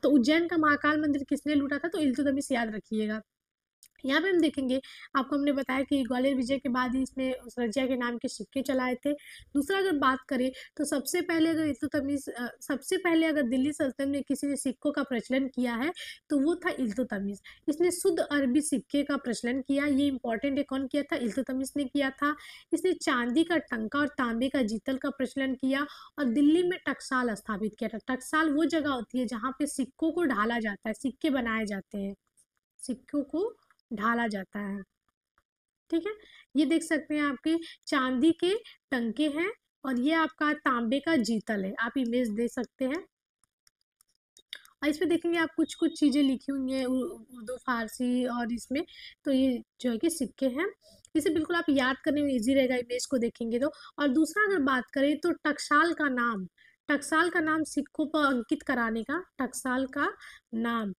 तो उज्जैन का महाकाल मंदिर किसने लूटा था, तो इल्तुतमिश, याद रखिएगा। यहाँ पे हम देखेंगे, आपको हमने बताया कि ग्वालियर विजय के बाद ही इसने उस रजिया के नाम के सिक्के चलाए थे। दूसरा अगर बात करें तो सबसे पहले अगर इल्तुतमिश सबसे पहले अगर दिल्ली सल्तनत में किसी ने सिक्कों का प्रचलन किया है तो वो था इल्तुतमिश। इसने शुद्ध अरबी सिक्के का प्रचलन किया, ये इंपॉर्टेंट है, कौन किया था, इल्तुतमिश ने किया था। इसने चांदी का टंका और तांबे का जीतल का प्रचलन किया और दिल्ली में टकसाल स्थापित किया था। टकसाल वो जगह होती है जहाँ पे सिक्कों को ढाला जाता है, सिक्के बनाए जाते हैं, सिक्कों को ढाला जाता है। ठीक है, ये देख सकते हैं आपके चांदी के टंके हैं और ये आपका तांबे का जीतल है, आप इमेज दे सकते हैं। और इसमें देखेंगे आप कुछ कुछ चीज़ें लिखी हुई हैं उर्दू फारसी और इसमें, तो ये जो है कि सिक्के हैं, इसे बिल्कुल आप याद करने में इजी रहेगा इमेज को देखेंगे तो। और दूसरा अगर बात करें तो टकसाल का नाम सिक्कों पर अंकित कराने का, टकसाल का नाम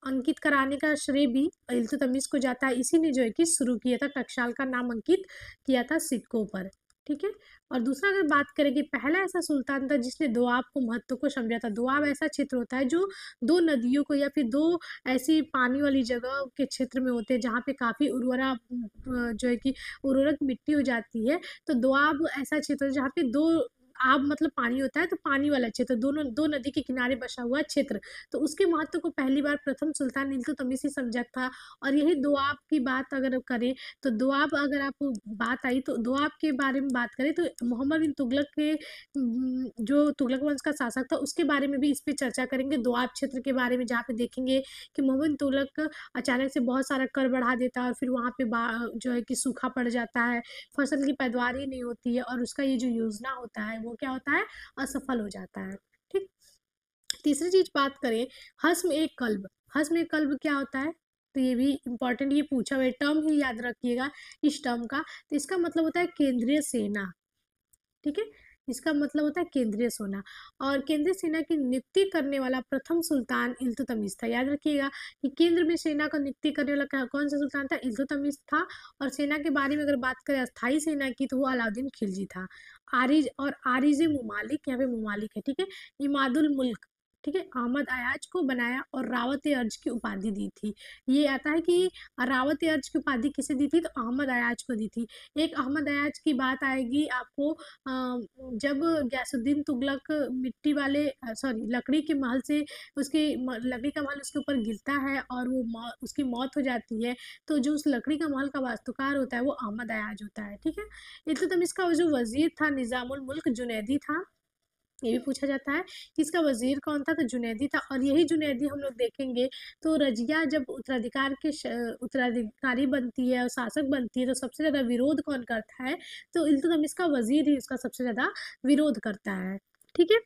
अंकित कराने का श्रेय भी इल्तुतमिश को जाता है। इसी ने जो है कि शुरू किया था, टकसाल का नाम अंकित किया था सिक्कों पर। ठीक है, और दूसरा अगर बात करें कि पहला ऐसा सुल्तान था जिसने दोआब को महत्व को समझा था। दोआब ऐसा क्षेत्र होता है जो दो नदियों को या फिर दो ऐसी पानी वाली जगह के क्षेत्र में होते हैं जहाँ पे काफ़ी उर्वरा जो है कि उर्वरक मिट्टी हो जाती है। तो दोआब ऐसा क्षेत्र है जहाँ पे दो आब मतलब पानी होता है, तो पानी वाला क्षेत्र, दोनों दो नदी के किनारे बसा हुआ क्षेत्र, तो उसके महत्व को पहली बार प्रथम सुल्तान इल्तुतमिश ही समझा था। और यही दोआब की बात अगर करें तो दोआब, अगर आपको बात आई तो दोआब के बारे में बात करें तो मोहम्मद बिन तुगलक के जो तुगलक वंश का शासक था उसके बारे में भी इस पे चर्चा करेंगे, दोआब क्षेत्र के बारे में, जहाँ पे देखेंगे कि मोहम्मद बिन तुगलक अचानक से बहुत सारा कर बढ़ा देता है और फिर वहाँ पे जो है कि सूखा पड़ जाता है, फसल की पैदावार ही नहीं होती है और उसका ये जो योजना होता है वो क्या होता है, असफल हो जाता है। ठीक, तीसरी चीज बात करें, हस्म एक कल्ब क्या होता है, तो ये भी इंपॉर्टेंट, ये पूछा हुआ टर्म ही याद रखिएगा इस टर्म का। तो इसका मतलब होता है केंद्रीय सेना। ठीक है, इसका मतलब होता है केंद्रीय सेना, और केंद्रीय सेना की नियुक्ति करने वाला प्रथम सुल्तान इल्तुतमिश था। याद रखिएगा कि केंद्र में सेना का नियुक्ति करने वाला कौन सा सुल्तान था, इल्तुतमिश था। और सेना के बारे में अगर बात करें अस्थाई सेना की तो वो अलाउद्दीन खिलजी था। आरिज मुमालिक, यहाँ पे मुमालिक है। ठीक है, इमादुल मुल्क, ठीक है, अहमद अयाज को बनाया और रावत अर्ज की उपाधि दी थी। ये आता है कि रावत अर्ज की उपाधि किसे दी थी, तो अहमद अयाज को दी थी। एक अहमद अयाज की बात आएगी आपको जब गयासुद्दीन तुगलक मिट्टी वाले सॉरी लकड़ी के महल से लकड़ी का महल उसके ऊपर गिरता है और वो उसकी मौत हो जाती है, तो जो उस लकड़ी का महल का वास्तुकार होता है वो अहमद अयाज होता है। ठीक है, इल्तुतमिश का जो वजीर था निजामुल मुल्क जुनैदी था। ये भी पूछा जाता है कि इसका वजीर कौन था, तो जुनैदी था। और यही जुनैदी हम लोग देखेंगे तो रजिया जब उत्तराधिकारी बनती है और शासक बनती है तो सबसे ज़्यादा विरोध कौन करता है, तो इल्तुतमिश का वजीर ही उसका सबसे ज़्यादा विरोध करता है। ठीक है।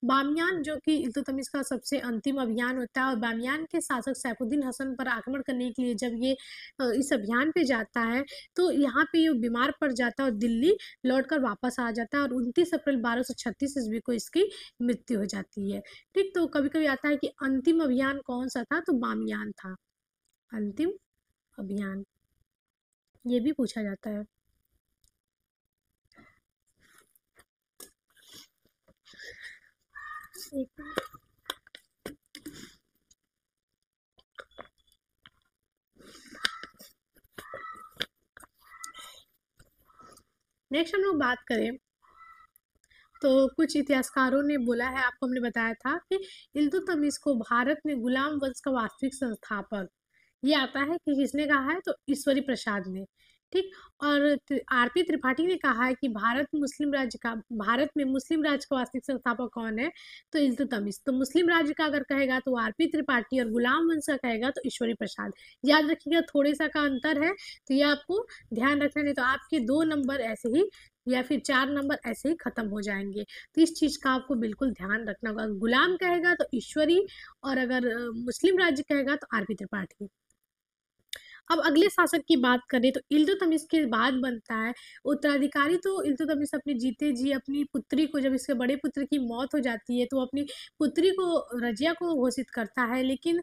बामियान जो कि इल्तुतमिश का सबसे अंतिम अभियान होता है, और बामियान के शासक सैफुद्दीन हसन पर आक्रमण करने के लिए जब ये इस अभियान पे जाता है तो यहाँ पे ये बीमार पड़ जाता है और दिल्ली लौटकर वापस आ जाता है, और 29 अप्रैल 1236 ईस्वी को इसकी मृत्यु हो जाती है। ठीक, तो कभी कभी आता है कि अंतिम अभियान कौन सा था, तो बामियान था अंतिम अभियान, ये भी पूछा जाता है। एक नेक्स्ट हम लोग बात करें तो कुछ इतिहासकारों ने बोला है, आपको हमने बताया था कि इल्तुतमिश को भारत में गुलाम वंश का वास्तविक संस्थापक ये आता है कि किसने कहा है, तो ईश्वरी प्रसाद ने। ठीक, और आरपी त्रिपाठी ने कहा है कि भारत में मुस्लिम राज्य का वास्तविक संस्थापक कौन है, तो इल्तुतमिश। तो मुस्लिम राज्य का अगर कहेगा तो आरपी त्रिपाठी, और गुलाम वंश का कहेगा तो ईश्वरी प्रसाद। याद रखिएगा थोड़े सा का अंतर है, तो ये आपको ध्यान रखना, नहीं तो आपके 2 नंबर ऐसे ही या फिर 4 नंबर ऐसे ही खत्म हो जाएंगे। तो इस चीज का आपको बिल्कुल ध्यान रखना होगा। गुलाम कहेगा तो ईश्वरी, और अगर मुस्लिम राज्य कहेगा तो आरपी त्रिपाठी। अब अगले शासक की बात करें तो इल्तुतमिश के बाद बनता है उत्तराधिकारी। तो इल्तुतमिश अपने जीते जी अपनी पुत्री को, जब इसके बड़े पुत्र की मौत हो जाती है तो अपनी पुत्री को, रजिया को घोषित करता है। लेकिन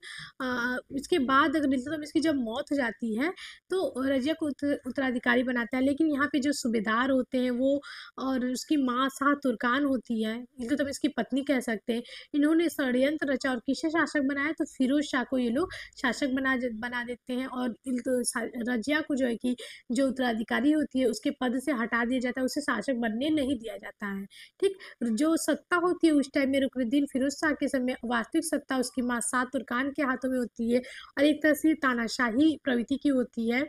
इसके बाद अगर इल्तुतमिश की जब मौत हो जाती है तो रजिया को उत्तराधिकारी बनाता है। लेकिन यहाँ पे जो सूबेदार होते हैं वो, और उसकी माँ शाह तुर्कान होती है, इल्तुतमिश की पत्नी कह सकते हैं, इन्होंने षड्यंत्र रचा और किसे शासक बनाया, तो फिरोज शाह को ये लोग शासक बना देते हैं। और रजिया को जो है कि जो उत्तराधिकारी होती है उसके पद से हटा दिया जाता है, उसे शासक बनने नहीं दिया जाता है। ठीक, जो सत्ता होती है उस टाइम में रुकनुद्दीन फिरोज शाह के समय वास्तविक सत्ता उसकी माँ शाह तुर्कान के हाथों में होती है, और एक तरह से तानाशाही प्रवृत्ति की होती है।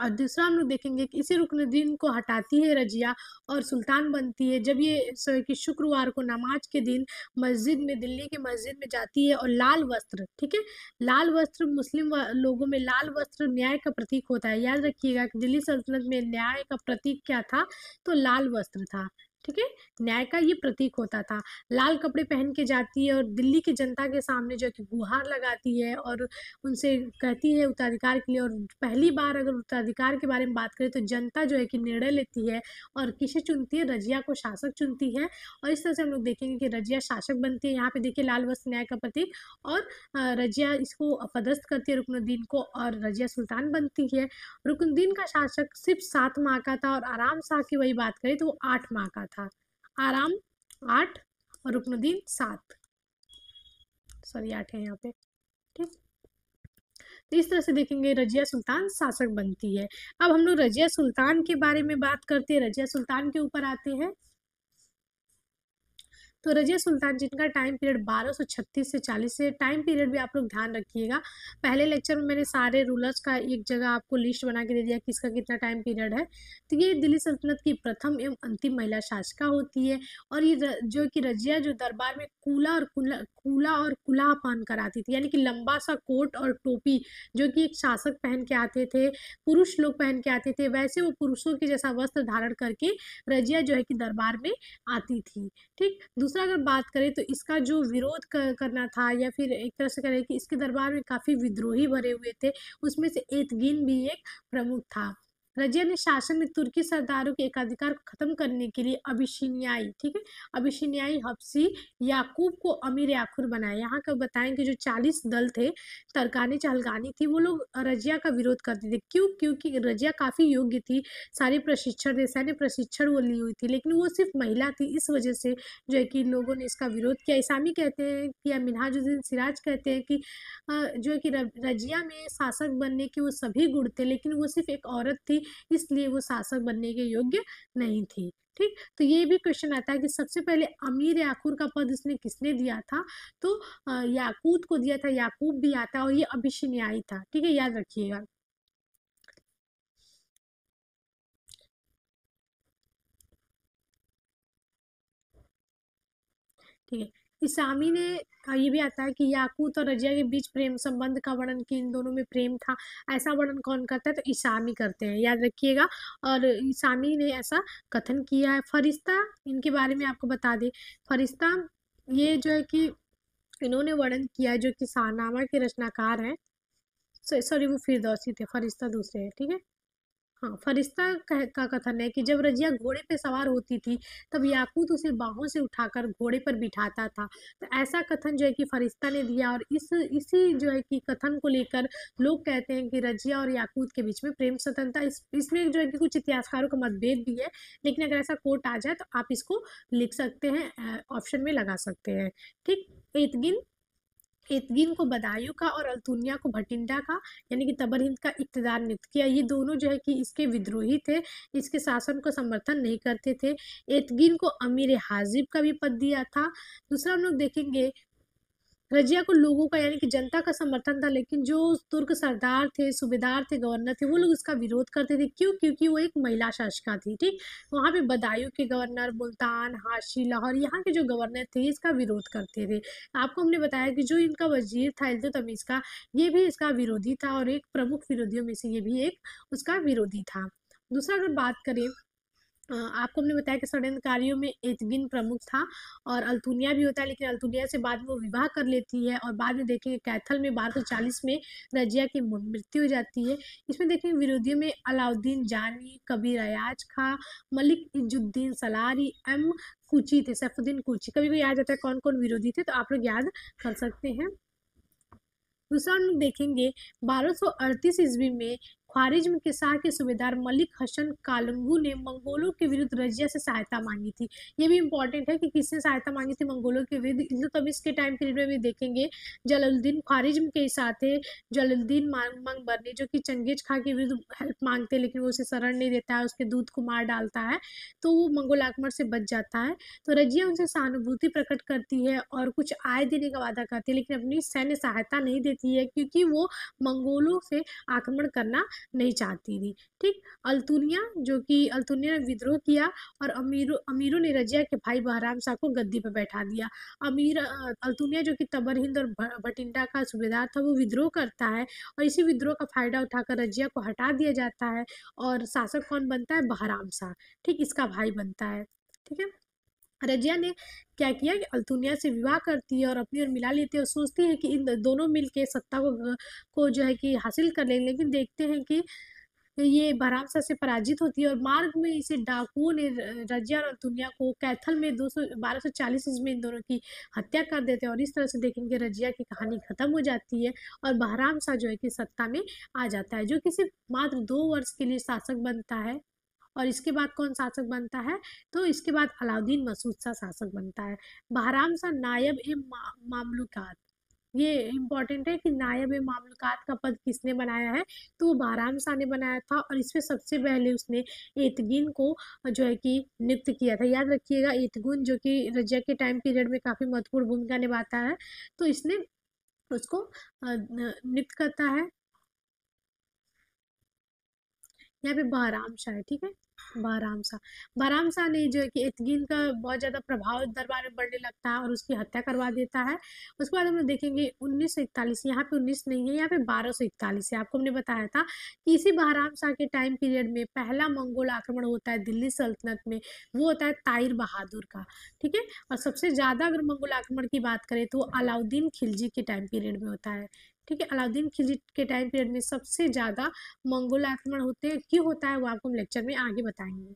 और दूसरा हम लोग देखेंगे कि इसी रुकनुद्दीन को हटाती है रजिया और सुल्तान बनती है, जब ये कि शुक्रवार को नमाज के दिन मस्जिद में, दिल्ली की मस्जिद में जाती है, और लाल वस्त्र, ठीक है, लाल वस्त्र मुस्लिम लोगों में लाल वस्त्र न्याय का प्रतीक होता है। याद रखिएगा कि दिल्ली सल्तनत में न्याय का प्रतीक क्या था, तो लाल वस्त्र था। ठीक है, न्याय का ये प्रतीक होता था। लाल कपड़े पहन के जाती है और दिल्ली की जनता के सामने जो कि गुहार लगाती है और उनसे कहती है उत्तराधिकार के लिए। और पहली बार अगर उत्तराधिकार के बारे में बात करें तो जनता जो है कि निर्णय लेती है और किसे चुनती है, रजिया को शासक चुनती है। और इस तरह से हम लोग देखेंगे कि रजिया शासक बनती है। यहाँ पे देखिए लाल वस्त्र न्याय का प्रतीक, और रजिया इसको अपदस्थ करती है रुकनुद्दीन को, और रजिया सुल्तान बनती है। रुकनुद्दीन का शासक सिर्फ 7 माह का था, और आराम शाह की वही बात करें तो वो 8 माह का था। आराम 8 और रुकनुद्दीन 7, सॉरी 8 है यहाँ पे। ठीक, तो इस तरह से देखेंगे रजिया सुल्तान शासक बनती है। अब हम लोग रजिया सुल्तान के बारे में बात करते हैं, रजिया सुल्तान के ऊपर आते हैं। तो रजिया सुल्तान जिनका टाइम पीरियड 1236 से 40 से, टाइम पीरियड भी आप लोग ध्यान रखिएगा। पहले लेक्चर में मैंने सारे रूलर्स का एक जगह आपको लिस्ट बना के दे दिया किसका कितना टाइम पीरियड है। तो ये दिल्ली सल्तनत की प्रथम एवं अंतिम महिला शासिका होती है। और ये जो कि रजिया जो दरबार में कूला और कुल्हा पहन कर आती थी, यानी कि लंबा सा कोट और टोपी जो कि एक शासक पहन के आते थे, पुरुष लोग पहन के आते थे, वैसे वो पुरुषों के जैसा वस्त्र धारण करके रजिया जो है कि दरबार में आती थी। ठीक, दूसरा अगर बात करें तो इसका जो विरोध करना था, या फिर एक तरह से करें कि इसके दरबार में काफ़ी विद्रोही भरे हुए थे, उसमें से एतगिन भी एक प्रमुख था। रजिया ने शासन में तुर्की सरदारों के एकाधिकार को खत्म करने के लिए अबिसिनियाई, ठीक है, अबिसिनियाई हबसी याकूब को अमीर याकुर बनाया। यहाँ का बताएं कि जो 40 दल थे, तरकानी चहलगानी थी, वो लोग रजिया का विरोध करते थे। क्यों? क्योंकि रजिया काफ़ी योग्य थी, सारे प्रशिक्षण थे, सैन्य प्रशिक्षण वो ली हुई थी, लेकिन वो सिर्फ महिला थी, इस वजह से जो है कि लोगों ने इसका विरोध किया। इसामी कहते हैं कि, या मिन्हाजुद्दीन सिराज कहते हैं कि जो है कि रजिया में शासक बनने के वो सभी गुण थे, लेकिन वो सिर्फ एक औरत थी, इसलिए वो शासक बनने के योग्य नहीं थी। ठीक, तो ये भी क्वेश्चन आता है कि सबसे पहले अमीर याकुर का पद इसने किसने दिया था, तो याकूत को दिया था, याकूब भी आता है, और ये अबिसिनियाई था। ठीक है, याद रखिएगा। ठीक है। इसामी ने ये भी आता है कि याकूत और रजिया के बीच प्रेम संबंध का वर्णन, कि इन दोनों में प्रेम था, ऐसा वर्णन कौन करता है? तो इसामी करते हैं, याद रखिएगा। और इसामी ने ऐसा कथन किया है। फरिश्ता, इनके बारे में आपको बता दें। फरिश्ता ये जो है कि इन्होंने वर्णन किया है, जो कि शाहनामा के रचनाकार हैं। सॉरी, वो फिरदौसी थे, फरिश्ता दूसरे हैं, ठीक है। हाँ, फरिश्ता का कथन है कि जब रजिया घोड़े पे सवार होती थी, तब याकूत उसे बाहों से उठाकर घोड़े पर बिठाता था। तो ऐसा कथन जो है कि फरिश्ता ने दिया, और इसी जो है कि कथन को लेकर लोग कहते हैं कि रजिया और याकूत के बीच में प्रेम संबंध था। इसमें जो है कि कुछ इतिहासकारों का मतभेद भी है, लेकिन अगर ऐसा कोट आ जाए तो आप इसको लिख सकते हैं, ऑप्शन में लगा सकते हैं। ठीक। एतगिन एतगिन को बदायूं का और अल्तुनिया को भटिंडा का, यानी कि तबरहिंद का इक़्तिदार नियुक्त किया। ये दोनों जो है कि इसके विद्रोही थे, इसके शासन को समर्थन नहीं करते थे। एतगिन को अमीर हाजिब का भी पद दिया था। दूसरा हम लोग देखेंगे, रजिया को लोगों का यानी कि जनता का समर्थन था, लेकिन जो तुर्क सरदार थे, सूबेदार थे, गवर्नर थे, वो लोग उसका विरोध करते थे। क्यों? क्योंकि वो एक महिला शासिका थी। ठीक। वहाँ पे बदायूं के गवर्नर, मुल्तान, हाशी, लाहौर, यहाँ के जो गवर्नर थे इसका विरोध करते थे। आपको हमने बताया कि जो इनका वजीर था इल्तुतमिश का, ये भी इसका विरोधी था, और एक प्रमुख विरोधियों में से ये भी एक उसका विरोधी था। दूसरा अगर बात करें, आपको हमने बताया कि षड्यंत्रकारियों में एतगिन प्रमुख था, और अल्तुनिया भी होता है, लेकिन अल्तुनिया से बाद में वो विवाह कर लेती है, और बाद में देखेंगे कैथल में 1240 में रजिया की मृत्यु हो जाती है। इसमें देखेंगे विरोधियों में अलाउद्दीन जानी, कबीर अयाज खां, मलिक इजुद्दीन सलारी, एम कुची थे, सैफुद्दीन कुची। कभी कभी याद आता है कौन कौन विरोधी थे, तो आप लोग याद कर सकते हैं। दूसरा हम लोग देखेंगे 1238 ईस्वी में ख्वारिज्म के शाह के सूबेदार मलिक हसन कालंगू ने मंगोलों के विरुद्ध रजिया से सहायता मांगी थी। ये भी इंपॉर्टेंट है कि किसने सहायता मांगी थी मंगोलों के विरुद्ध। इल्तुतमिश के टाइम पीरियड में भी देखेंगे जलालुद्दीन ख्वारिज्म के साथ थे, जलालुद्दीन मंगबरनी, जो कि चंगेज खां के विरुद्ध हेल्प मांगते, लेकिन वो उसे शरण नहीं देता है, उसके दूध को मार डालता है, तो वो मंगोल आक्रमण से बच जाता है। तो रजिया उनसे सहानुभूति प्रकट करती है और कुछ आय देने का वादा करती है, लेकिन अपनी सैन्य सहायता नहीं देती है, क्योंकि वो मंगोलों से आक्रमण करना नहीं चाहती थी। ठीक। अल्तुनिया ने विद्रोह किया, और अमीरों ने रजिया के भाई बहराम शाह को गद्दी पर बैठा दिया। अल्तुनिया, जो कि तबरहिंद और भटिंडा का सूबेदार था, वो विद्रोह करता है, और इसी विद्रोह का फायदा उठाकर रजिया को हटा दिया जाता है, और शासक कौन बनता है? बहराम शाह। ठीक, इसका भाई बनता है। ठीक है। रजिया ने क्या किया कि अल्तुनिया से विवाह करती है और अपनी ओर मिला लेती है, और सोचती है कि इन दोनों मिलके सत्ता को जो है कि हासिल कर लेंगे, लेकिन देखते हैं कि ये बहराम शाह से पराजित होती है, और मार्ग में इसे डाकुओं ने रजिया और अल्तुनिया को कैथल में 1240 में इन दोनों की हत्या कर देते हैं, और इस तरह से देखेंगे रजिया की कहानी खत्म हो जाती है, और बहराम शाह जो है कि सत्ता में आ जाता है, जो कि सिर्फ मात्र 2 वर्ष के लिए शासक बनता है। और इसके बाद कौन शासक बनता है? तो इसके बाद अलाउद्दीन मसूद शाह शासक बनता है। बहराम शाह नायब ए मामलुकात, ये इम्पोर्टेंट है कि नायब ए मामलुकात का पद किसने बनाया है? तो वो बहराम शाह ने बनाया था, और इसमें सबसे पहले उसने एतगिन को जो है कि नियुक्त किया था। याद रखिएगा, एतगुन जो कि रजिया के टाइम पीरियड में काफ़ी महत्वपूर्ण भूमिका निभाता है, तो इसने उसको नियुक्त करता है। यहाँ पे बहराम शाह है, ठीक है। बहराम शाह ने जो है कि एतगिन का बहुत ज़्यादा प्रभाव दरबार में बढ़ने लगता है, और उसकी हत्या करवा देता है। उसके बाद हम लोग देखेंगे 1941, यहाँ पे 19 नहीं है, यहाँ पे 1241 है। आपको हमने बताया था कि इसी बहराम शाह के टाइम पीरियड में पहला मंगोल आक्रमण होता है दिल्ली सल्तनत में, वो होता है ताहिर बहादुर का। ठीक है। और सबसे ज़्यादा अगर मंगोल आक्रमण की बात करें तो अलाउद्दीन खिलजी के टाइम पीरियड में होता है। ठीक है। अलाउद्दीन खिलजी के टाइम पीरियड में सबसे ज़्यादा मंगोल आक्रमण होते हैं। क्यों होता है वो आपको हम लेक्चर में आगे बताएंगे।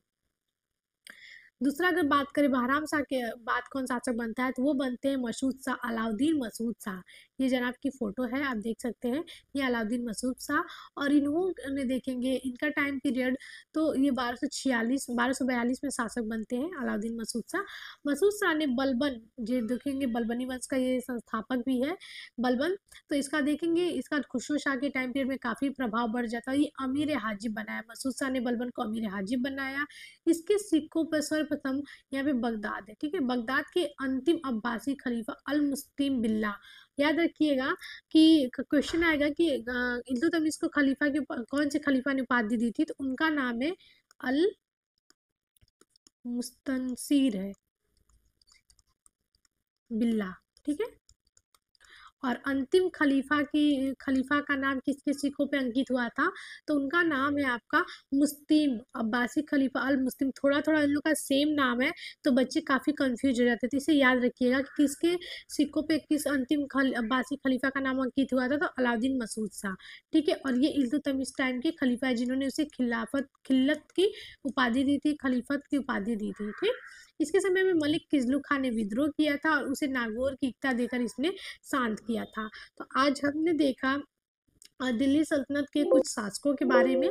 दूसरा अगर बात करें बहराम शाह के बाद कौन शासक बनता है, तो वो बनते हैं मसूद शाह, अलाउद्दीन मसूद शाह। ये जनाब की फोटो है, आप देख सकते हैं, ये अलाउद्दीन मसूद शाह। और इन्होंने देखेंगे इनका टाइम पीरियड, तो ये 1242 में शासक बनते हैं अलाउद्दीन मसूद शाह। मसूद शाह ने बलबन, ये देखेंगे बलबनी वंश का ये संस्थापक भी है बलबन, तो इसका देखेंगे, इसका खुसरो शाह के टाइम पीरियड में काफ़ी प्रभाव बढ़ जाता है। ये अमीर हाजिब बनाया, मसूद शाह ने बलबन को अमीर हाजिब बनाया। इसके सिक्कों पर सर्वप्रथम यहाँ पे बगदाद है। ठीक है। बगदाद के अंतिम अब्बासी खलीफा अल मुस्तिम बिल्ला, याद रखिएगा कि क्वेश्चन आएगा कि इल्तुतमिश को खलीफा के कौन से खलीफा ने उपाधि दी थी, तो उनका नाम है अल मुस्तनसीर है। बिल्ला। ठीक है। और अंतिम खलीफा का नाम किसके सिक्कों पे अंकित हुआ था, तो उनका नाम है आपका मुस्लिम अब्बासी खलीफा अल मुस्लिम। थोड़ा थोड़ा इन लोग का सेम नाम है, तो बच्चे काफ़ी कंफ्यूज हो जाते थे। इसे याद रखिएगा कि किसके सिक्कों पे किस अब्बासी खलीफा का नाम अंकित हुआ था, तो अलाउद्दीन मसूद शाह। ठीक है। और ये इल्तुतमिश टाइम के खलीफा है जिन्होंने उसे खिल्लत की उपाधि दी थी, खलीफत की उपाधि दी थी। ठीक। इसके समय में मलिक किजलू खान ने विद्रोह किया था और उसे नागौर की एकता देकर इसने शांत किया था। तो आज हमने देखा दिल्ली सल्तनत के कुछ शासकों के बारे में,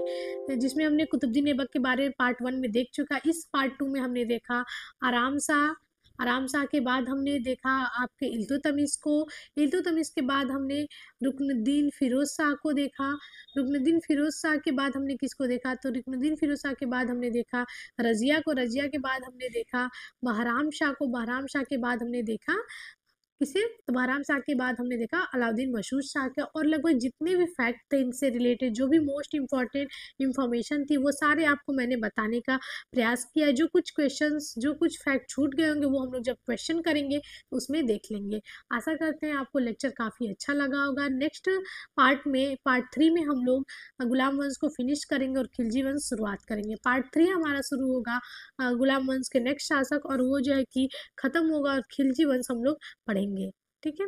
जिसमें हमने कुतुबुद्दीन ऐबक के बारे में पार्ट 1 में देख चुका। इस पार्ट 2 में हमने देखा आराम शाह। आराम शाह के बाद हमने देखा आपके इल्तुतमिश को। इल्तुतमिश के बाद हमने रुकनुद्दीन फिरोज शाह को देखा। रुकनुद्दीन फिरोज शाह के बाद हमने किसको देखा, तो रुकनुद्दीन फिरोज शाह के बाद हमने देखा रजिया को। रजिया के बाद हमने देखा बहराम शाह को। बहराम शाह के बाद हमने देखा किसे, तो बहराम शाह के बाद हमने देखा अलाउद्दीन मशहूद शाह का। और लगभग जितने भी फैक्ट थे इनसे रिलेटेड, जो भी मोस्ट इंपॉर्टेंट इंफॉर्मेशन थी, वो सारे आपको मैंने बताने का प्रयास किया है। जो कुछ क्वेश्चंस, जो कुछ फैक्ट छूट गए होंगे, वो हम लोग जब क्वेश्चन करेंगे तो उसमें देख लेंगे। आशा करते हैं आपको लेक्चर काफ़ी अच्छा लगा होगा। नेक्स्ट पार्ट में, पार्ट 3 में हम लोग गुलाम वंश को फिनिश करेंगे और खिलजी वंश शुरुआत करेंगे। पार्ट 3 हमारा शुरू होगा गुलाम वंश के नेक्स्ट शासक, और वो जो है कि ख़त्म होगा और खिलजी वंश हम लोग पढ़ेंगे। ठीक है।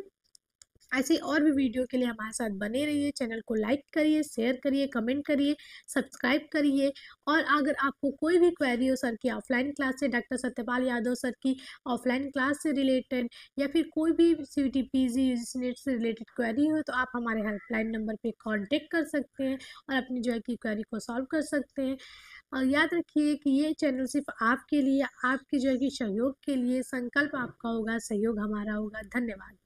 ऐसे और भी वीडियो के लिए हमारे साथ बने रहिए। चैनल को लाइक करिए, शेयर करिए, कमेंट करिए, सब्सक्राइब करिए। और अगर आपको कोई भी क्वेरी हो सर की ऑफलाइन क्लास से, डॉक्टर सत्यपाल यादव सर की ऑफलाइन क्लास से रिलेटेड, या फिर कोई भी CUET PG UGC नेट से रिलेटेड क्वेरी हो, तो आप हमारे हेल्पलाइन नंबर पे कांटेक्ट कर सकते हैं और अपनी जो है कि क्वेरी को सॉल्व कर सकते हैं। और याद रखिए कि ये चैनल सिर्फ आपके लिए, आपके जो है कि सहयोग के लिए। संकल्प आपका होगा, सहयोग हमारा होगा। धन्यवाद।